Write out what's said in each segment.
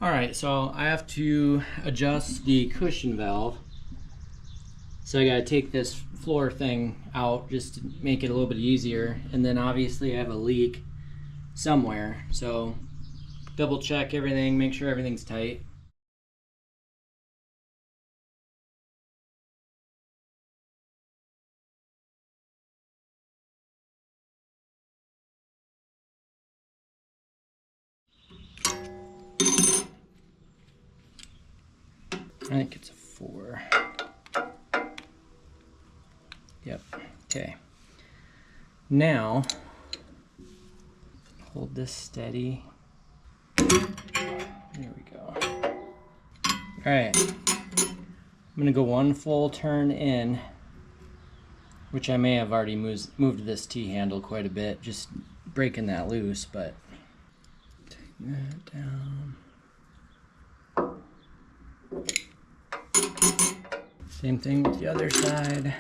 Alright, so I have to adjust the cushion valve. So I gotta take this floor thing out just to make it a little bit easier. And then obviously I have a leak somewhere. So double check everything, make sure everything's tight. I think it's a 4. Yep, okay. Now, hold this steady. There we go. All right, I'm gonna go 1 full turn in, which I may have already moved this T-handle quite a bit, just breaking that loose, but take that down. Same thing with the other side.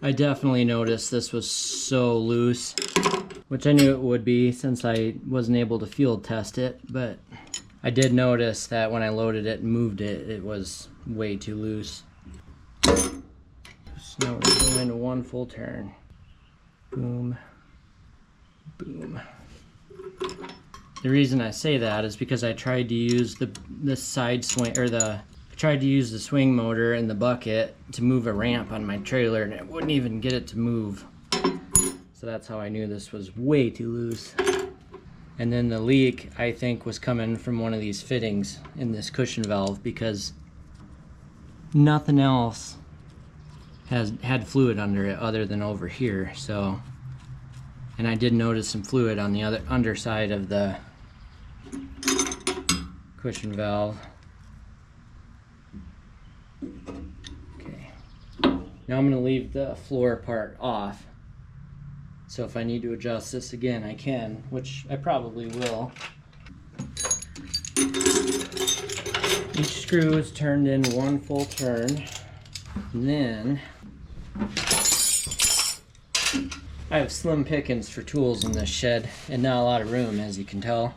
I definitely noticed this was so loose, which I knew it would be since I wasn't able to field test it, but I did notice that when I loaded it and moved it, it was way too loose. So now we're going into 1 full turn. Boom, boom. The reason I say that is because I tried to use the side swing, or I tried to use the swing motor in the bucket to move a ramp on my trailer, and it wouldn't even get it to move. So that's how I knew this was way too loose. And then the leak, I think, was coming from one of these fittings in this cushion valve, because nothing else had fluid under it other than over here. So, and I did notice some fluid on the other underside of the cushion valve. Okay, now I'm going to leave the floor part off, so if I need to adjust this again I can, which I probably will. Each screw is turned in 1 full turn, and then I have slim pickings for tools in this shed and not a lot of room, as you can tell.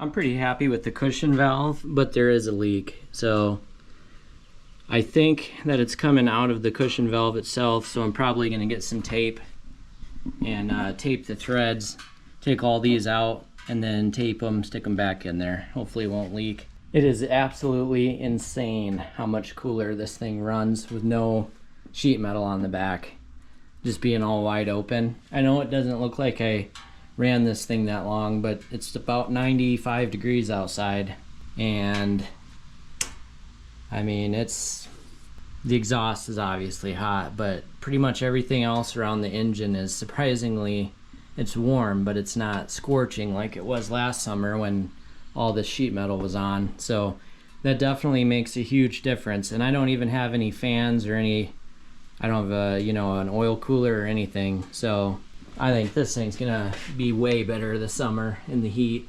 I'm pretty happy with the cushion valve, but there is a leak. So I think that it's coming out of the cushion valve itself, so I'm probably going to get some tape and tape the threads, take all these out, and then tape them, stick them back in there. Hopefully it won't leak. It is absolutely insane how much cooler this thing runs with no sheet metal on the back, just being all wide open. I know it doesn't look like I ran this thing that long, but it's about 95 degrees outside, and I mean, the exhaust is obviously hot, but pretty much everything else around the engine is surprisingly, it's warm, but it's not scorching like it was last summer when all this sheet metal was on. So that definitely makes a huge difference. And I don't even have any fans or I don't have an oil cooler or anything. So I think this thing's gonna be way better this summer in the heat.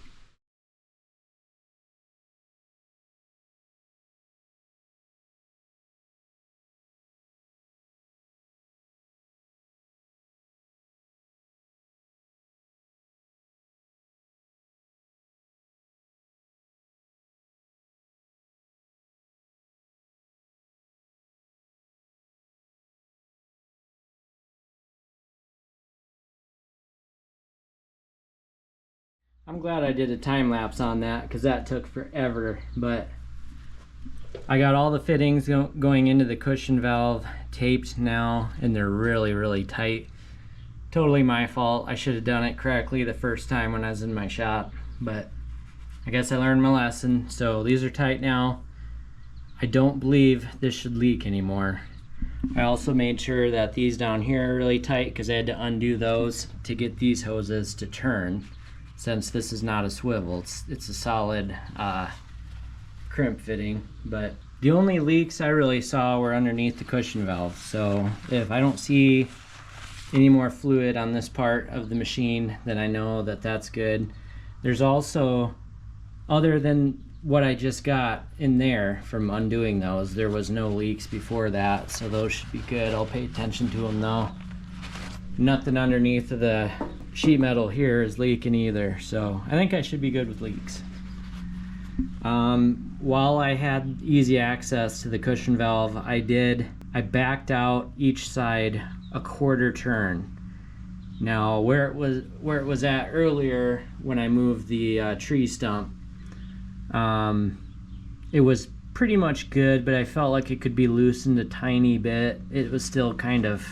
I'm glad I did a time lapse on that because that took forever, but I got all the fittings going into the cushion valve taped now, and they're really, really tight. Totally my fault. I should have done it correctly the first time when I was in my shop, but I guess I learned my lesson. So these are tight now. I don't believe this should leak anymore. I also made sure that these down here are really tight because I had to undo those to get these hoses to turn. Since this is not a swivel, it's a solid crimp fitting. But the only leaks I really saw were underneath the cushion valve. So if I don't see any more fluid on this part of the machine, then I know that that's good. There's also, other than what I just got in there from undoing those, there was no leaks before that, so those should be good. I'll pay attention to them though. Nothing underneath of the sheet metal here is leaking either, so I think I should be good with leaks. While I had easy access to the cushion valve, I backed out each side a quarter turn. Now where it was at earlier when I moved the tree stump, it was pretty much good, but I felt like it could be loosened a tiny bit. It was still kind of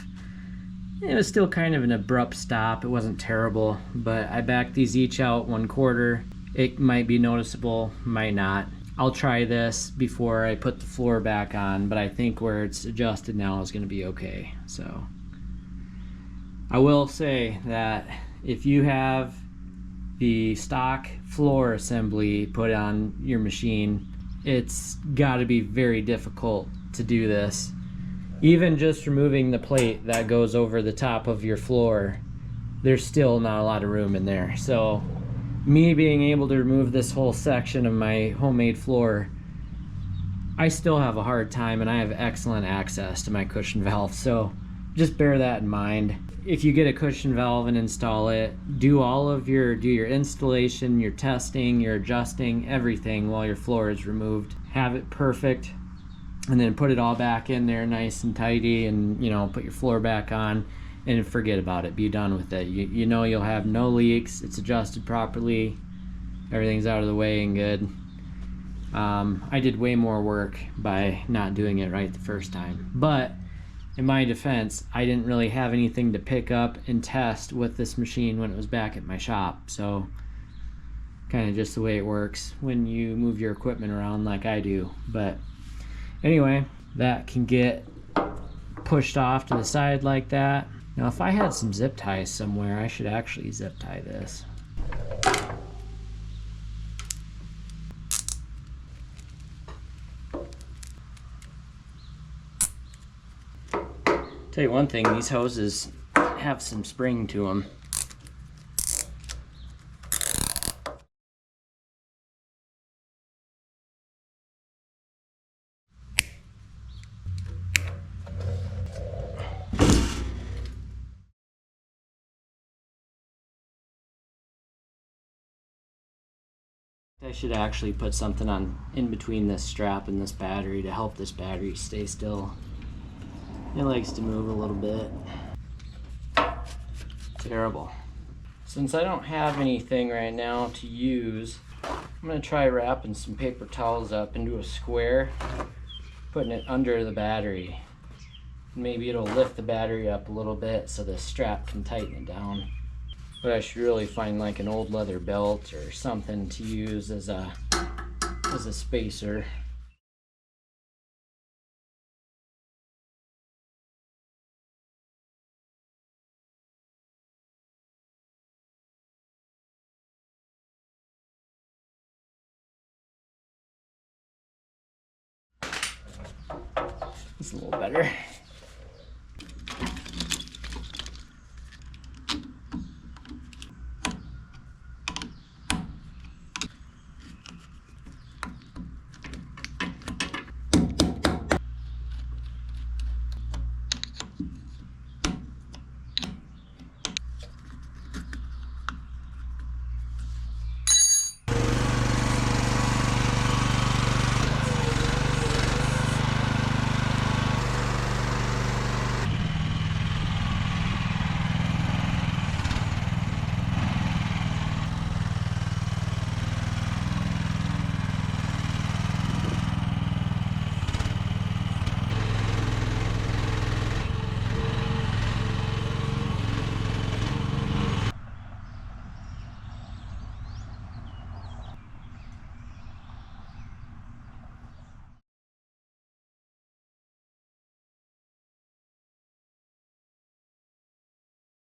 an abrupt stop. It wasn't terrible, but I backed these each out 1/4. It might be noticeable, might not. I'll try this before I put the floor back on, but I think where it's adjusted now is going to be okay. So I will say that if you have the stock floor assembly put on your machine, it's got to be very difficult to do this. Even just removing the plate that goes over the top of your floor, there's still not a lot of room in there. So me being able to remove this whole section of my homemade floor, I still have a hard time, and I have excellent access to my cushion valve. So just bear that in mind. If you get a cushion valve and install it, do your installation, your testing, your adjusting, everything while your floor is removed. Have it perfect, and then put it all back in there nice and tidy, and put your floor back on and forget about it. Be done with it. You know you'll have no leaks. It's adjusted properly. Everything's out of the way and good. I did way more work by not doing it right the first time, but in my defense, I didn't really have anything to pick up and test with this machine when it was back at my shop. So kind of just the way it works when you move your equipment around like I do. But anyway, that can get pushed off to the side like that. Now if I had some zip ties somewhere, I should actually zip tie this. Tell you one thing, these hoses have some spring to them. I should actually put something on in between this strap and this battery to help this battery stay still. It likes to move a little bit. Terrible. Since I don't have anything right now to use, I'm going to try wrapping some paper towels up into a square, putting it under the battery. Maybe it'll lift the battery up a little bit so the strap can tighten it down. But I should really find like an old leather belt or something to use as a spacer. It's a little better.